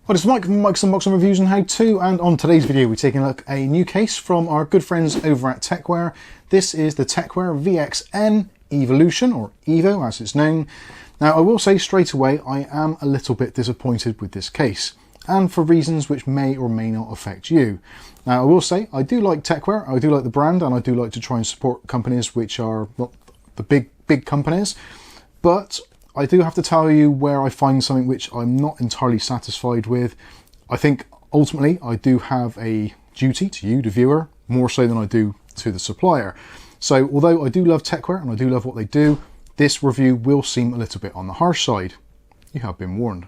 Hi, this is Mike from Mike's Unboxing Reviews and How To, and on today's video we're taking a look at a new case from our good friends over at Tecware. This is the Tecware VXN Evolution, or EVO as it's known. Now I will say straight away I am a little bit disappointed with this case, and for reasons which may or may not affect you. Now I will say I do like Tecware, I do like the brand, and I do like to try and support companies which are not the big companies, but I do have to tell you where I find something which I'm not entirely satisfied with. I think ultimately I do have a duty to you, the viewer, more so than I do to the supplier. So although I do love Tecware and I do love what they do, this review will seem a little bit on the harsh side. You have been warned.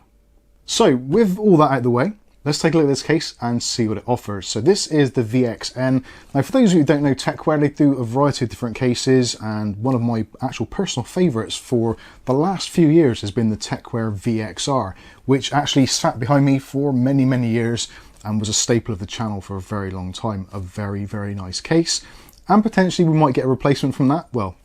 So with all that out of the way, let's take a look at this case and see what it offers. So this is the VXN. Now for those of you who don't know Tecware, they do a variety of different cases, and one of my actual personal favourites for the last few years has been the Tecware VXR, which actually sat behind me for many years and was a staple of the channel for a very long time. A very nice case, and potentially we might get a replacement from that, well,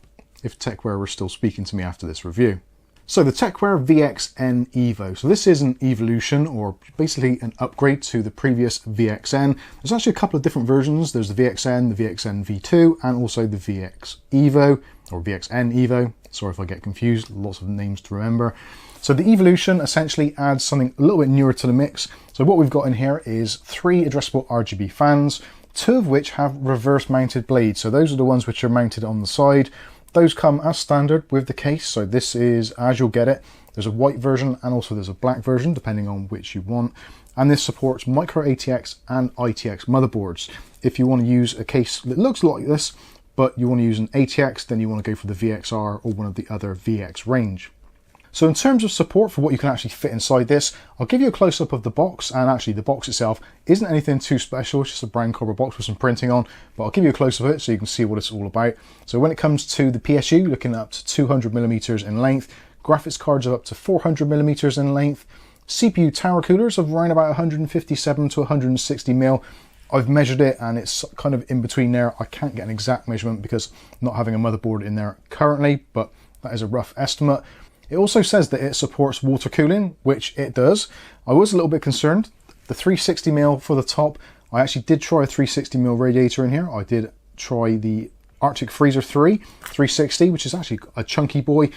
if Tecware were still speaking to me after this review. So the Tecware VXN EVO. So this is an evolution, or basically an upgrade to the previous VXN. There's actually a couple of different versions. There's the VXN, the VXN V2, and also the VX EVO, or VXN EVO. Sorry if I get confused, lots of names to remember. So the evolution essentially adds something a little bit newer to the mix. So what we've got in here is 3 addressable RGB fans, 2 of which have reverse mounted blades. So those are the ones which are mounted on the side. Those come as standard with the case, so this is as you'll get it. There's a white version and also there's a black version depending on which you want, and this supports micro ATX and ITX motherboards. If you want to use a case that looks like this but you want to use an ATX, then you want to go for the VXR or one of the other VX range. So in terms of support for what you can actually fit inside this, I'll give you a close-up of the box, and actually the box itself isn't anything too special, it's just a brown cardboard box with some printing on, but I'll give you a close-up of it so you can see what it's all about. So when it comes to the PSU, looking up to 200mm in length, graphics cards are up to 400mm in length, CPU tower coolers of around about 157 to 160mm. I've measured it and it's kind of in between there. I can't get an exact measurement because not having a motherboard in there currently, but that is a rough estimate. It also says that it supports water cooling, which it does. I was a little bit concerned. The 360mm for the top, I actually did try a 360mm radiator in here. I did try the Arctic Freezer 360, which is actually a chunky boy.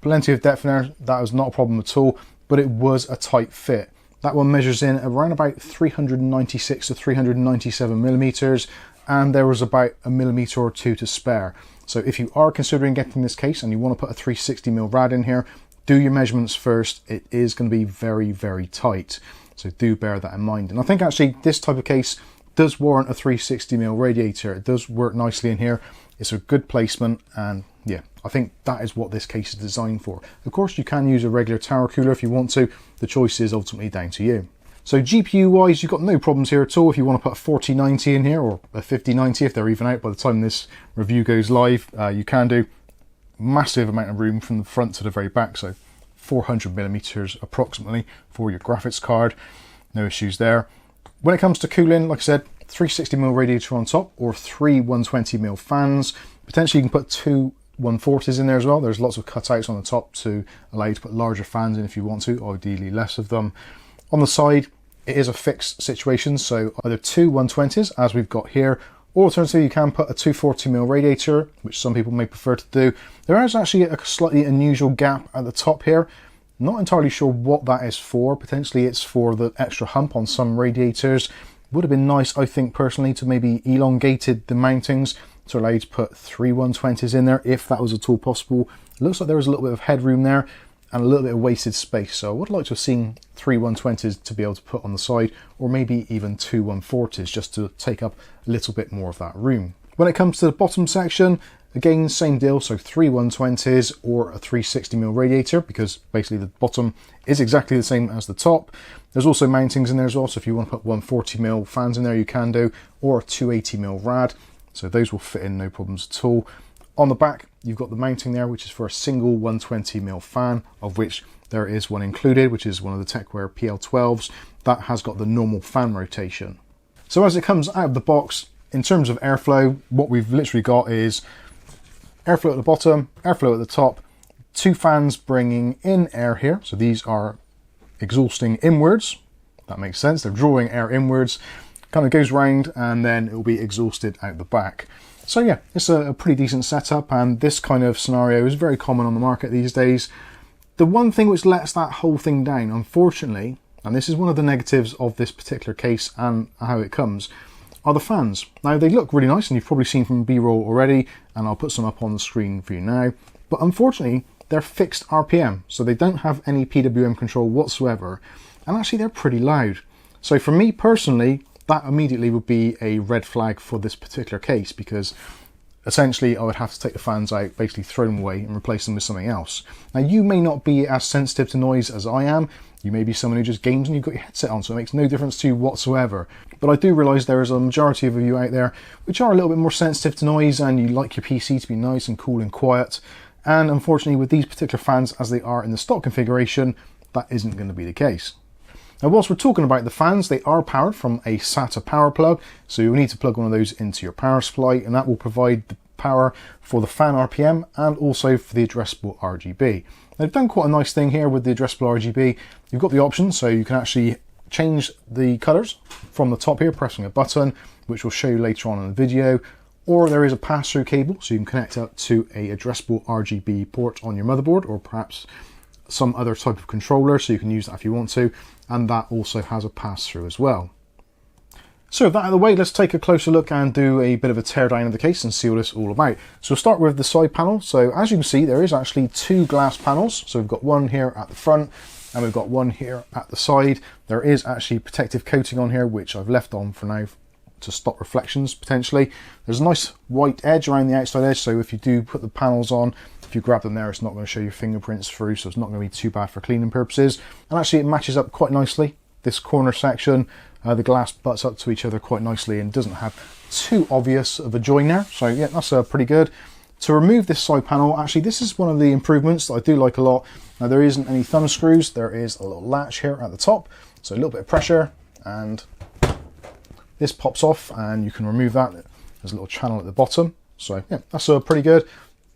Plenty of depth in there, that was not a problem at all, but it was a tight fit. That one measures in around about 396 to 397mm, and there was about a millimeter or two to spare. So if you are considering getting this case and you want to put a 360mm rad in here, do your measurements first. It is going to be very tight, so do bear that in mind. And I think actually this type of case does warrant a 360mm radiator. It does work nicely in here. It's a good placement, and yeah, I think that is what this case is designed for. Of course you can use a regular tower cooler if you want to. The choice is ultimately down to you. So GPU wise, you've got no problems here at all. If you want to put a 4090 in here, or a 5090 if they're even out by the time this review goes live, you can do. Massive amount of room from the front to the very back, so 400mm approximately for your graphics card. No issues there. When it comes to cooling, like I said, 360mm radiator on top, or 3 120mm fans. Potentially you can put 2 140s in there as well. There's lots of cutouts on the top to allow you to put larger fans in if you want to, ideally less of them. On the side, it is a fixed situation, so either 2 120s, as we've got here, or alternatively you can put a 240mm radiator, which some people may prefer to do. There is actually a slightly unusual gap at the top here. Not entirely sure what that is for. Potentially it's for the extra hump on some radiators. Would have been nice, I think personally, to maybe elongated the mountings to allow you to put 3 120s in there, if that was at all possible. It looks like there was a little bit of headroom there and a little bit of wasted space, so I would like to have seen 3 120s to be able to put on the side, or maybe even 2 140s just to take up a little bit more of that room. When it comes to the bottom section, again same deal, so 3 120s or a 360mm radiator, because basically the bottom is exactly the same as the top. There's also mountings in there as well, so if you want to put 140mm fans in there you can do, or a 280mm rad, so those will fit in no problems at all. On the back, you've got the mounting there, which is for a single 120mm fan, of which there is one included, which is one of the Tecware PL12s. That has got the normal fan rotation. So as it comes out of the box, in terms of airflow, what we've literally got is airflow at the bottom, airflow at the top, 2 fans bringing in air here. So these are exhausting inwards. That makes sense. They're drawing air inwards, kind of goes round, and then it will be exhausted out the back. So yeah, it's a pretty decent setup, and this kind of scenario is very common on the market these days. The one thing which lets that whole thing down, unfortunately, and this is one of the negatives of this particular case and how it comes, are the fans. Now, they look really nice, and you've probably seen from B-roll already, and I'll put some up on the screen for you now. But unfortunately, they're fixed RPM, so they don't have any PWM control whatsoever, and actually they're pretty loud. So for me personally, that immediately would be a red flag for this particular case, because essentially I would have to take the fans out, basically throw them away and replace them with something else. Now, you may not be as sensitive to noise as I am. You may be someone who just games and you've got your headset on, so it makes no difference to you whatsoever. But I do realise there is a majority of you out there which are a little bit more sensitive to noise, and you like your PC to be nice and cool and quiet. And unfortunately, with these particular fans as they are in the stock configuration, that isn't going to be the case. Now, whilst we're talking about the fans, they are powered from a SATA power plug, so you'll need to plug one of those into your power supply, and that will provide the power for the fan RPM and also for the addressable RGB. They've done quite a nice thing here with the addressable RGB. You've got the option, so you can actually change the colours from the top here, pressing a button, which will show you later on in the video, or there is a pass-through cable, so you can connect up to a addressable RGB port on your motherboard, or perhaps some other type of controller, so you can use that if you want to, and that also has a pass-through as well. So with that out of the way, let's take a closer look and do a bit of a teardown of the case and see what it's all about. So we'll start with the side panel. So as you can see, there is actually two glass panels. So we've got one here at the front and we've got one here at the side. There is actually protective coating on here, which I've left on for now to stop reflections potentially. There's a nice white edge around the outside edge, so if you do put the panels on, if you grab them there, it's not going to show your fingerprints through, so it's not going to be too bad for cleaning purposes. And actually it matches up quite nicely. This corner section, the glass butts up to each other quite nicely and doesn't have too obvious of a join there. So yeah, that's pretty good. To remove this side panel, actually this is one of the improvements that I do like a lot. Now, there isn't any thumb screws, there is a little latch here at the top, so a little bit of pressure and this pops off and you can remove that. There's a little channel at the bottom, so yeah, that's pretty good.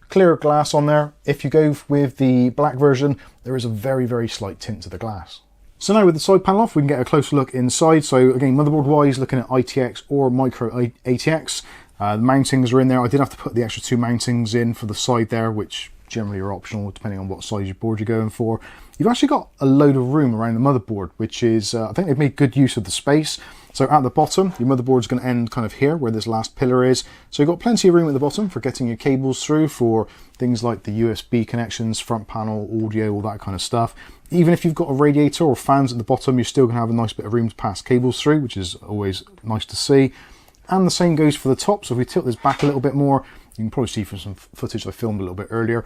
Clear glass on there. If you go with the black version, there is a very, very slight tint to the glass. So now with the side panel off, we can get a closer look inside. So again, motherboard wise, looking at ITX or micro ATX. The mountings are in there. I did have to put the extra two mountings in for the side there, which generally are optional depending on what size your board you're going for. You've actually got a load of room around the motherboard, which is, I think they've made good use of the space. So at the bottom, your motherboard's going to end kind of here where this last pillar is. So you've got plenty of room at the bottom for getting your cables through for things like the USB connections, front panel, audio, all that kind of stuff. Even if you've got a radiator or fans at the bottom, you're still going to have a nice bit of room to pass cables through, which is always nice to see. And the same goes for the top. So if we tilt this back a little bit more, you can probably see from some footage I filmed a little bit earlier,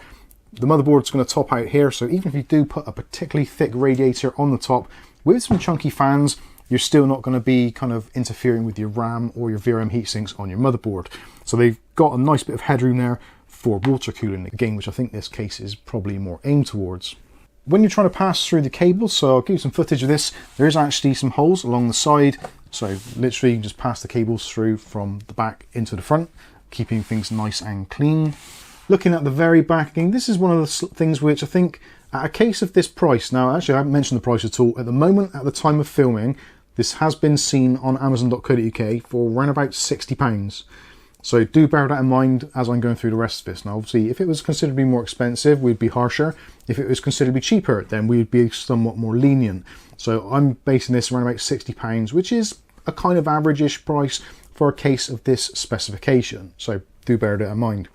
the motherboard's going to top out here. So even if you do put a particularly thick radiator on the top with some chunky fans, you're still not going to be kind of interfering with your RAM or your VRM heatsinks on your motherboard. So they've got a nice bit of headroom there for water cooling, again, which I think this case is probably more aimed towards. When you're trying to pass through the cables, so I'll give you some footage of this, there is actually some holes along the side. So literally you can just pass the cables through from the back into the front, keeping things nice and clean. Looking at the very back, again, this is one of the things which I think, at a case of this price, now actually I haven't mentioned the price at all, at the moment, at the time of filming, this has been seen on amazon.co.uk for around about £60. So do bear that in mind as I'm going through the rest of this. Now obviously if it was considerably more expensive, we'd be harsher. If it was considerably cheaper, then we'd be somewhat more lenient. So I'm basing this around about £60, which is a kind of average-ish price for a case of this specification. So do bear that in mind.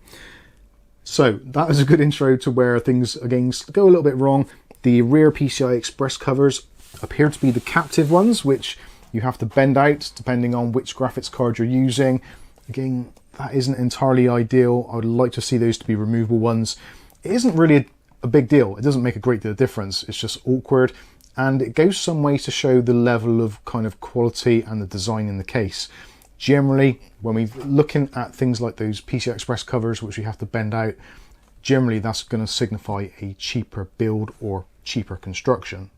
So that was a good intro to where things, again, go a little bit wrong. The rear PCI Express covers appear to be the captive ones, which you have to bend out depending on which graphics card you're using. Again, that isn't entirely ideal. I would like to see those to be removable ones. It isn't really a big deal. It doesn't make a great deal of difference. It's just awkward, and it goes some way to show the level of kind of quality and the design in the case. Generally, when we're looking at things like those PCI Express covers, which we have to bend out, generally that's going to signify a cheaper build or cheaper construction.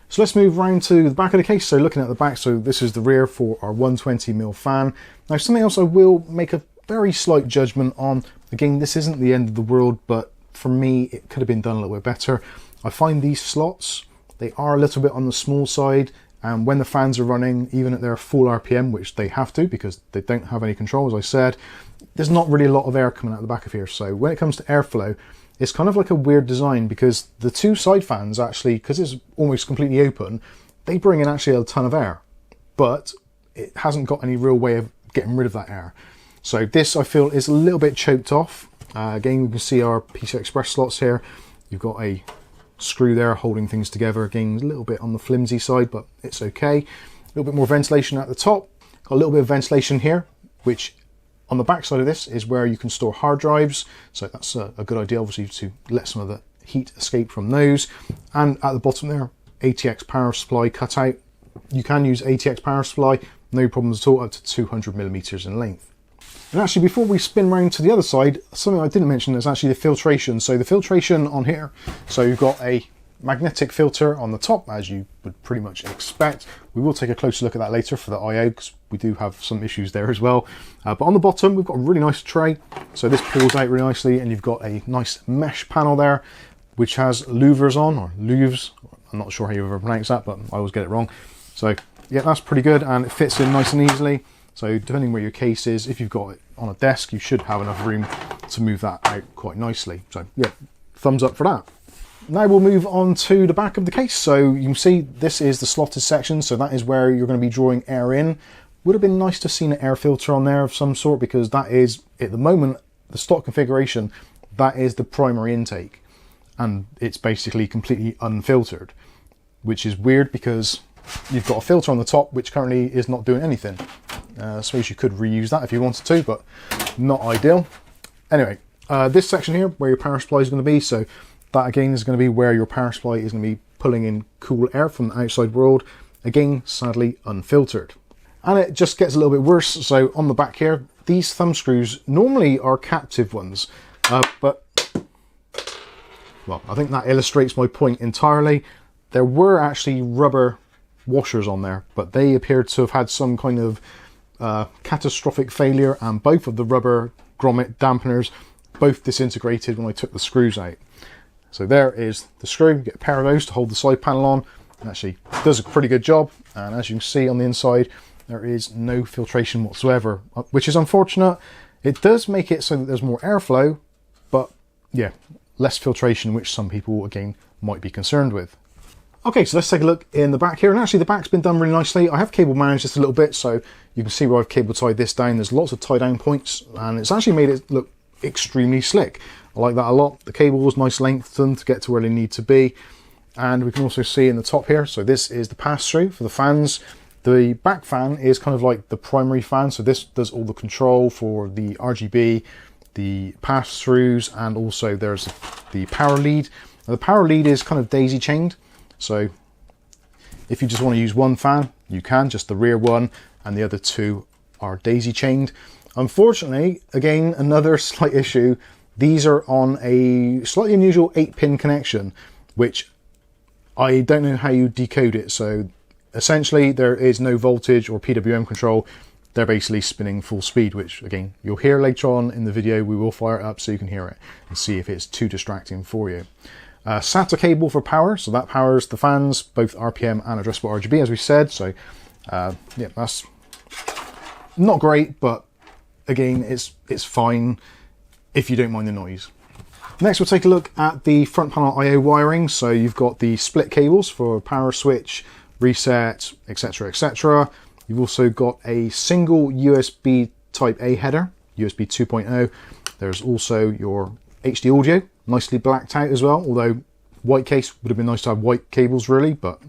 So let's move around to the back of the case. So looking at the back, so this is the rear for our 120mm fan. Now something else I will make a very slight judgment on. Again, this isn't the end of the world, but for me, it could have been done a little bit better. I find these slots, they are a little bit on the small side, and when the fans are running, even at their full RPM, which they have to because they don't have any control, as I said, there's not really a lot of air coming out the back of here. So when it comes to airflow, it's kind of like a weird design, because the two side fans actually, because it's almost completely open, they bring in actually a ton of air, but it hasn't got any real way of getting rid of that air. So this, I feel, is a little bit choked off. Again, we can see our PCI Express slots here. You've got a screw there holding things together. Again, a little bit on the flimsy side, but it's okay. A little bit more ventilation at the top. Got a little bit of ventilation here, which on the back side of this is where you can store hard drives. So that's a good idea, obviously, to let some of the heat escape from those. And at the bottom there, ATX power supply cutout. You can use ATX power supply, no problems at all, up to 200 millimeters in length. And actually, before we spin round to the other side, something I didn't mention is actually the filtration. So the filtration on here, so you've got a magnetic filter on the top, as you would pretty much expect. We will take a closer look at that later for the I/O, because we do have some issues there as well. But on the bottom, we've got a really nice tray. So this pulls out really nicely, and you've got a nice mesh panel there, which has louvers on, or louves. I'm not sure how you ever pronounce that, but I always get it wrong. So yeah, that's pretty good, and it fits in nice and easily. So depending where your case is, if you've got it on a desk, you should have enough room to move that out quite nicely. So yeah, thumbs up for that. Now we'll move on to the back of the case. So you can see this is the slotted section. So that is where you're going to be drawing air in. Would have been nice to have seen an air filter on there of some sort, because that is, at the moment, the stock configuration, that is the primary intake. And it's basically completely unfiltered, which is weird because you've got a filter on the top which currently is not doing anything. I suppose you could reuse that if you wanted to, but not ideal. Anyway, this section here where your power supply is going to be, so that again is going to be where your power supply is going to be pulling in cool air from the outside world. Again, sadly unfiltered. And it just gets a little bit worse. So on the back here, these thumb screws normally are captive ones, but well, I think that illustrates my point entirely. There were actually rubber washers on there, but they appeared to have had some kind of catastrophic failure, and both of the rubber grommet dampeners both disintegrated when I took the screws out. So there is the screw. You get a pair of those to hold the side panel on. It actually does a pretty good job, and as you can see on the inside, there is no filtration whatsoever, which is unfortunate. It does make it so that there's more airflow, but yeah, less filtration, which some people again might be concerned with. Okay, so let's take a look in the back here, and actually the back's been done really nicely. I have cable managed just a little bit, so you can see where I've cable tied this down. There's lots of tie down points, and it's actually made it look extremely slick. I like that a lot. The cable was nice lengthened to get to where they need to be, and we can also see in the top here, so this is the pass-through for the fans. The back fan is kind of like the primary fan, so this does all the control for the RGB, the pass-throughs, and also there's the power lead. Now, the power lead is kind of daisy chained. So if you just want to use one fan, you can, just the rear one, and the other two are daisy chained. Unfortunately, again, another slight issue, these are on a slightly unusual 8-pin connection, which I don't know how you decode it. So essentially there is no voltage or PWM control. They're basically spinning full speed, which again, you'll hear later on in the video. We will fire it up so you can hear it and see if it's too distracting for you. SATA cable for power, so that powers the fans, both RPM and addressable RGB, as we said. So yeah, that's not great, but again, it's fine if you don't mind the noise. Next, we'll take a look at the front panel I/O wiring. So you've got the split cables for power switch, reset, etc, etc. You've also got a single USB Type A header, USB 2.0. There's also your HD audio, nicely blacked out as well, although white case would have been nice to have white cables really, but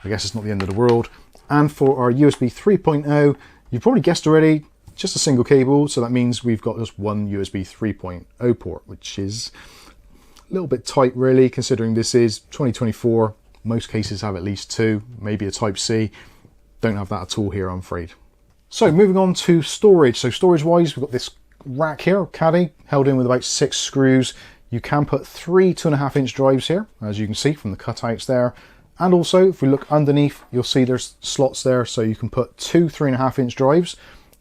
I guess it's not the end of the world. And for our USB 3.0, you've probably guessed already, just a single cable, so that means we've got just one USB 3.0 port, which is a little bit tight really, considering this is 2024. Most cases have at least two, maybe a Type C. Don't have that at all here, I'm afraid. So moving on to storage. So storage wise, we've got this rack here, caddy, held in with about 6 screws. You can put 3 2.5-inch drives here, as you can see from the cutouts there. And also, if we look underneath, you'll see there's slots there, so you can put 2 3.5-inch drives.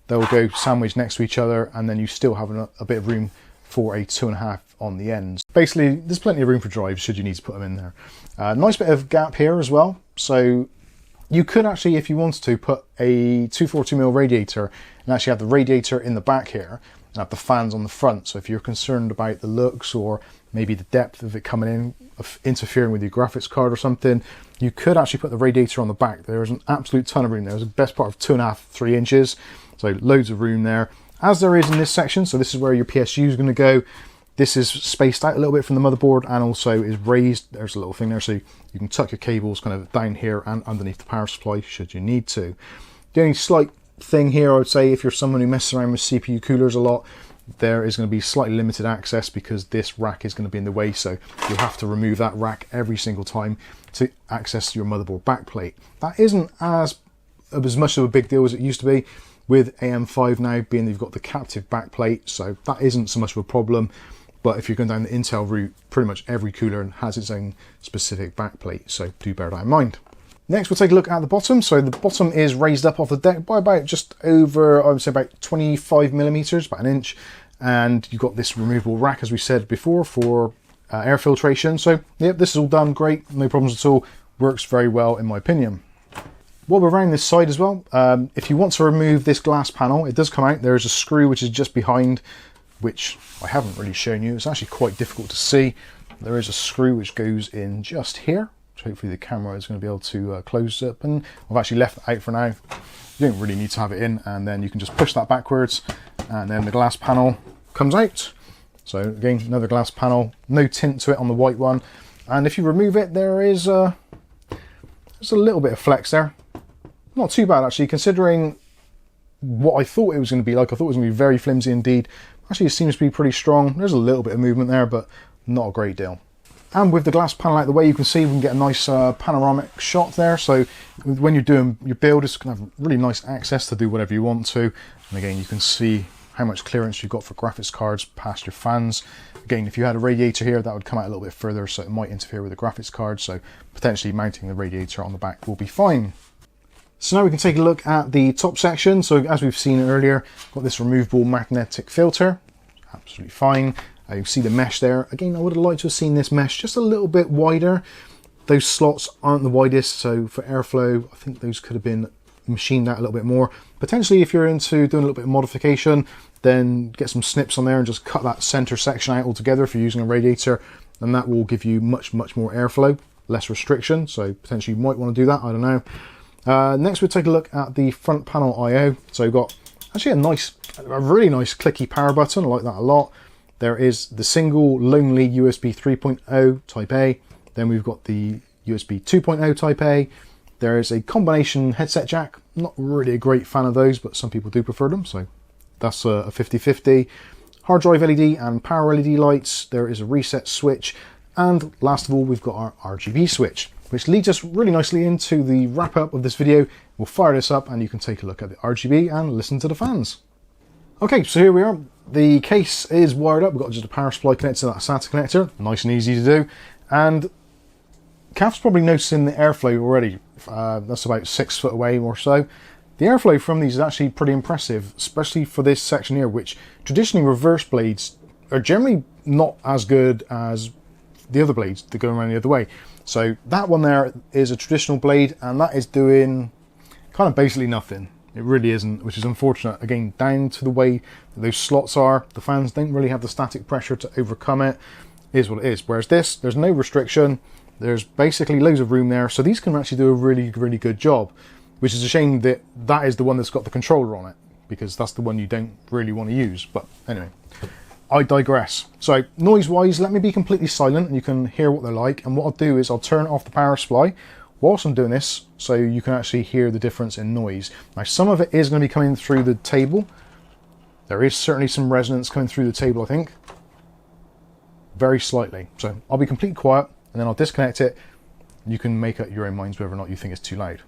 They'll go sandwiched next to each other, and then you still have a bit of room for a 2.5 on the ends. Basically, there's plenty of room for drives should you need to put them in there. Nice bit of gap here as well. So You could actually, if you wanted to, put a 242mm radiator and actually have the radiator in the back here and have the fans on the front. So if you're concerned about the looks or maybe the depth of it coming in, of interfering with your graphics card or something, you could actually put the radiator on the back. There's an absolute ton of room there. There's the best part of 2.5, 3 inches. So loads of room there, as there is in this section. So this is where your PSU is going to go. This is spaced out a little bit from the motherboard and also is raised. There's a little thing there so you can tuck your cables kind of down here and underneath the power supply should you need to. The only slight thing here, I would say, if you're someone who messes around with CPU coolers a lot, there is going to be slightly limited access because this rack is going to be in the way, so you'll have to remove that rack every single time to access your motherboard backplate. That isn't as much of a big deal as it used to be with AM5 now, being that you've got the captive backplate, so that isn't so much of a problem. But if you're going down the Intel route, pretty much every cooler has its own specific backplate, so do bear that in mind. Next, we'll take a look at the bottom. So the bottom is raised up off the deck by about just over, I would say about 25mm, about an inch. And you've got this removable rack, as we said before, for air filtration. So yep, this is all done great, no problems at all. Works very well in my opinion. While we're around this side as well, if you want to remove this glass panel, it does come out. There is a screw which is just behind, which I haven't really shown you. It's actually quite difficult to see. There is a screw which goes in just here, which hopefully the camera is going to be able to close up, and I've actually left it out for now. You don't really need to have it in, and then you can just push that backwards and then the glass panel comes out. So again, another glass panel, no tint to it on the white one, and if you remove it, there is just a little bit of flex there. Not too bad actually, considering what I thought it was going to be like. I thought it was going to be very flimsy indeed. Actually, it seems to be pretty strong. There's a little bit of movement there, but not a great deal. And with the glass panel out the way, you can see we can get a nice panoramic shot there. So when you're doing your build, it's going to have really nice access to do whatever you want to. And again, you can see how much clearance you've got for graphics cards past your fans. Again, if you had a radiator here, that would come out a little bit further, so it might interfere with the graphics card. So potentially mounting the radiator on the back will be fine. So now we can take a look at the top section. So as we've seen earlier, got this removable magnetic filter, absolutely fine. You see the mesh there. Again, I would have liked to have seen this mesh just a little bit wider. Those slots aren't the widest, so for airflow, I think those could have been machined out a little bit more. Potentially, if you're into doing a little bit of modification, then get some snips on there and just cut that center section out altogether if you're using a radiator, and that will give you much more airflow, less restriction. So potentially you might want to do that, I don't know. Next we'll take a look at the front panel I/O. So you've got actually a really nice clicky power button. I like that a lot. There is the single lonely USB 3.0 Type A. Then we've got the USB 2.0 Type A. There is a combination headset jack. Not really a great fan of those, but some people do prefer them, so that's a 50-50. Hard drive LED and power LED lights. There is a reset switch. And last of all, we've got our RGB switch, which leads us really nicely into the wrap up of this video. We'll fire this up and you can take a look at the RGB and listen to the fans. Okay, so here we are. The case is wired up. We've got just a power supply connected to that SATA connector. Nice and easy to do. And Caf's probably noticing the airflow already. That's about 6 foot away or so. The airflow from these is actually pretty impressive, especially for this section here, which traditionally reverse blades are generally not as good as the other blades that go around the other way. So that one there is a traditional blade, and that is doing kind of basically nothing. It really isn't, which is unfortunate. Again, down to the way that those slots are, the fans don't really have the static pressure to overcome it. It is what it is. Whereas this, there's no restriction. There's basically loads of room there, so these can actually do a really good job, which is a shame that that is the one that's got the controller on it, because that's the one you don't really want to use. But anyway, I digress. So noise-wise, let me be completely silent and you can hear what they're like. And what I'll do is I'll turn off the power supply whilst I'm doing this, so you can actually hear the difference in noise. Now, some of it is going to be coming through the table. There is certainly some resonance coming through the table, I think. Very slightly. So I'll be completely quiet, and then I'll disconnect it. You can make up your own minds whether or not you think it's too loud.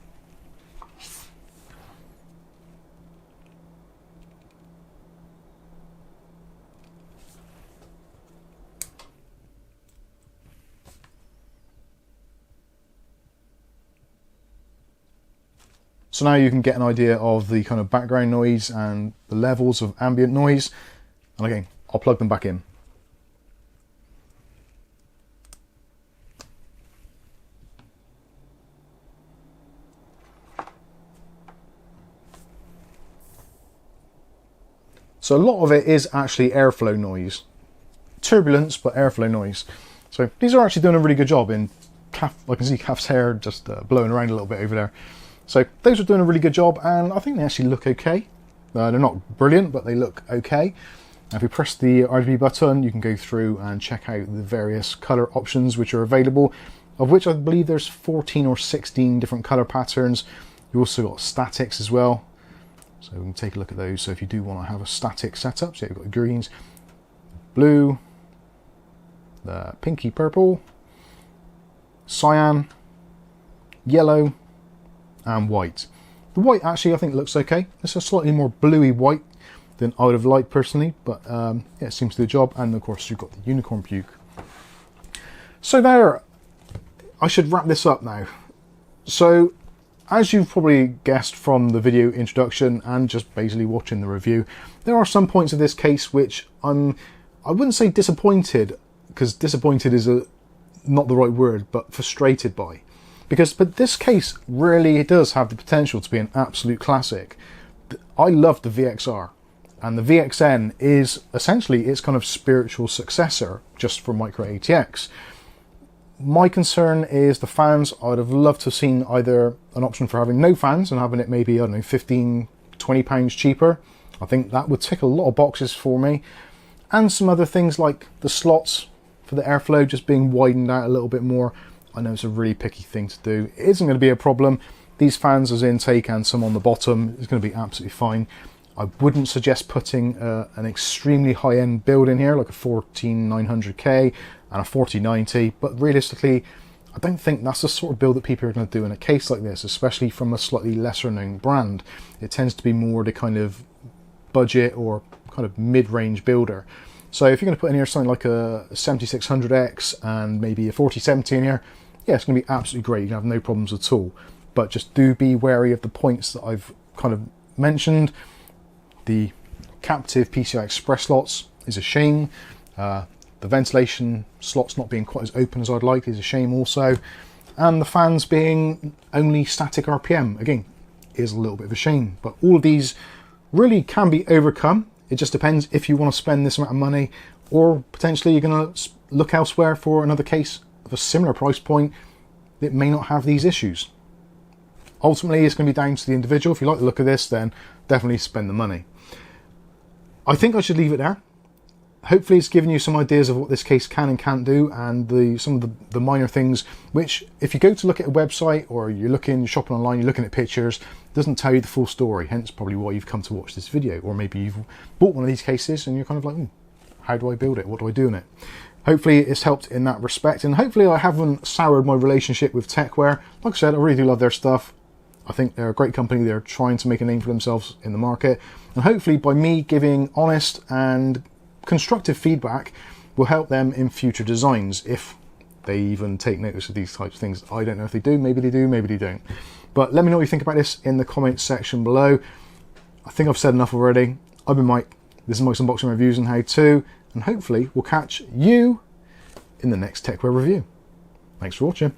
So now you can get an idea of the kind of background noise and the levels of ambient noise. And again, I'll plug them back in. So a lot of it is actually airflow noise. Turbulence, but airflow noise. So these are actually doing a really good job in I can see Kath's hair just blowing around a little bit over there. So those are doing a really good job, and I think they actually look okay. They're not brilliant, but they look okay. If we press the RGB button, you can go through and check out the various color options which are available, of which I believe there's 14 or 16 different color patterns. You also got statics as well. So we can take a look at those. So if you do want to have a static setup, so you've got the greens, blue, the pinky purple, cyan, yellow, and white. The white actually I think looks okay. It's a slightly more bluey white than I would have liked personally, but yeah, it seems to do the job. And of course you've got the unicorn puke. So there, I should wrap this up now. So as you've probably guessed from the video introduction and just basically watching the review, there are some points of this case which I wouldn't say disappointed, because disappointed is not the right word, but frustrated by. But this case really does have the potential to be an absolute classic. I love the VXR, and the VXN is essentially its kind of spiritual successor just for micro ATX. My concern is the fans. I'd have loved to have seen either an option for having no fans and having it maybe, I don't know, 15, 20 pounds cheaper. I think that would tick a lot of boxes for me. And some other things like the slots for the airflow just being widened out a little bit more. I know it's a really picky thing to do. It isn't going to be a problem. These fans as intake and some on the bottom is going to be absolutely fine. I wouldn't suggest putting an extremely high-end build in here, like a 14900K and a 4090, but realistically, I don't think that's the sort of build that people are going to do in a case like this, especially from a slightly lesser-known brand. It tends to be more the kind of budget or kind of mid-range builder. So if you're going to put in here something like a 7600X and maybe a 4070 in here, yeah, it's going to be absolutely great. You can have no problems at all. But just do be wary of the points that I've kind of mentioned. The captive PCI Express slots is a shame. The ventilation slots not being quite as open as I'd like is a shame also. And the fans being only static RPM, again, is a little bit of a shame. But all of these really can be overcome. It just depends if you want to spend this amount of money, or potentially you're going to look elsewhere for another case of a similar price point that may not have these issues. Ultimately, it's going to be down to the individual. If you like the look of this, then definitely spend the money. I think I should leave it there. Hopefully it's given you some ideas of what this case can and can't do, and some of the minor things which, if you go to look at a website or you're shopping online, you're looking at pictures, it doesn't tell you the full story, hence probably why you've come to watch this video. Or maybe you've bought one of these cases and you're kind of like, how do I build it? What do I do in it? Hopefully it's helped in that respect, and hopefully I haven't soured my relationship with Tecware. Like I said, I really do love their stuff. I think they're a great company. They're trying to make a name for themselves in the market, and hopefully by me giving honest and constructive feedback will help them in future designs, if they even take notice of these types of things. I don't know if they do, maybe they do, maybe they don't. But let me know what you think about this in the comments section below. I think I've said enough already. I've been Mike. This is Mike's Unboxing Reviews and How To, and hopefully we'll catch you in the next Tecware review. Thanks for watching.